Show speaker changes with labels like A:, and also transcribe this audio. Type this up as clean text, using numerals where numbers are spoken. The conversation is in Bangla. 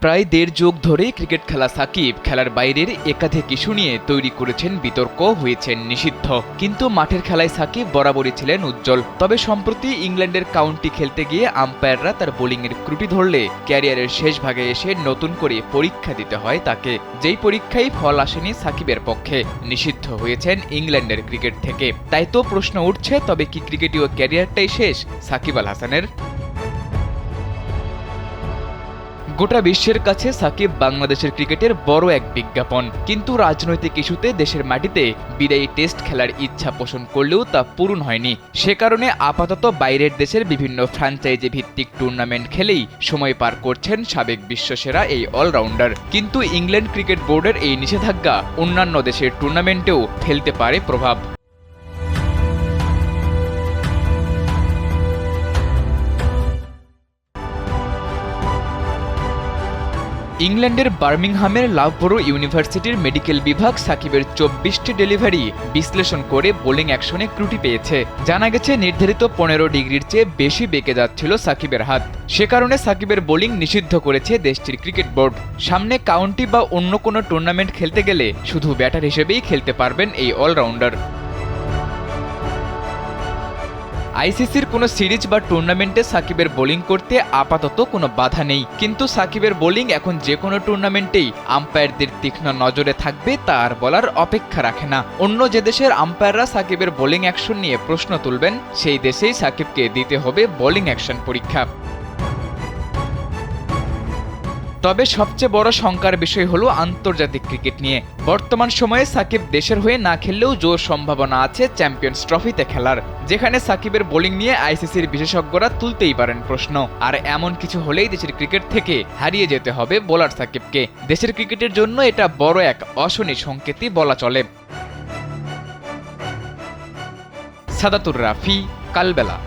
A: প্রায় দেড় যুগ ধরে ক্রিকেট খেলা সাকিব খেলার বাইরের একাধিক ইস্যু নিয়ে তৈরি করেছেন বিতর্ক, হয়েছেন নিষিদ্ধ। কিন্তু মাঠের খেলায় সাকিব বরাবরই ছিলেন উজ্জ্বল। তবে সম্প্রতি ইংল্যান্ডের কাউন্টি খেলতে গিয়ে আম্পায়াররা তার বোলিংয়ের ত্রুটি ধরলে ক্যারিয়ারের শেষ ভাগে এসে নতুন করে পরীক্ষা দিতে হয় তাকে। যেই পরীক্ষায় ফল আসেনি সাকিবের পক্ষে, নিষিদ্ধ হয়েছেন ইংল্যান্ডের ক্রিকেট থেকে। তাই তো প্রশ্ন উঠছে, তবে কি ক্রিকেটীয় ক্যারিয়ারটাই শেষ সাকিব আল হাসানের? গোটা বিশ্বের কাছে সাকিব বাংলাদেশের ক্রিকেটের বড় এক বিজ্ঞাপন। কিন্তু রাজনৈতিক ইস্যুতে দেশের মাটিতে বিদায়ী টেস্ট খেলার ইচ্ছা পোষণ করলেও তা পূরণ হয়নি। সে কারণে আপাতত বাইরের দেশের বিভিন্ন ফ্র্যাঞ্চাইজি ভিত্তিক টুর্নামেন্ট খেলেই সময় পার করছেন সাবেক বিশ্বসেরা এই অলরাউন্ডার। কিন্তু ইংল্যান্ড ক্রিকেট বোর্ডের এই নিষেধাজ্ঞা অন্যান্য দেশের টুর্নামেন্টেও ফেলতে পারে প্রভাব। ইংল্যান্ডের বার্মিংহামের লাভবরো ইউনিভার্সিটির মেডিকেল বিভাগ সাকিবের 24টি ডেলিভারি বিশ্লেষণ করে বোলিং অ্যাকশনে ত্রুটি পেয়েছে। জানা গেছে নির্ধারিত 15 ডিগ্রির চেয়ে বেশি বেঁকে যাচ্ছিল সাকিবের হাত। সে কারণে সাকিবের বোলিং নিষিদ্ধ করেছে দেশটির ক্রিকেট বোর্ড। সামনে কাউন্টি বা অন্য কোনো টুর্নামেন্ট খেলতে গেলে শুধু ব্যাটার হিসেবেই খেলতে পারবেন এই অলরাউন্ডার। আইসিসির কোনো সিরিজ বা টুর্নামেন্টে সাকিবের বোলিং করতে আপাতত কোনো বাধা নেই। কিন্তু সাকিবের বোলিং এখন যে কোনো টুর্নামেন্টেই আম্পায়ারদের তীক্ষ্ণ নজরে থাকবে, তা আর বলার অপেক্ষা রাখে না। অন্য যে দেশের আম্পায়াররা সাকিবের বোলিং অ্যাকশন নিয়ে প্রশ্ন তুলবেন, সেই দেশেই সাকিবকে দিতে হবে বোলিং অ্যাকশন পরীক্ষা। তবে সবচেয়ে বড় শঙ্কার বিষয় হলো আন্তর্জাতিক ক্রিকেট নিয়ে। বর্তমান সময়ে সাকিব দেশের হয়ে না খেললেও জোর সম্ভাবনা আছে চ্যাম্পিয়ন্স ট্রফিতে খেলার, যেখানে সাকিবের বোলিং নিয়ে আইসিসির বিশেষজ্ঞরা তুলতেই পারেন প্রশ্ন। আর এমন কিছু হলেই দেশের ক্রিকেট থেকে হারিয়ে যেতে হবে বোলার সাকিবকে। দেশের ক্রিকেটের জন্য এটা বড় এক অশনি সংকেতই বলা চলে। সাদাতুর রাফি, কালবেলা।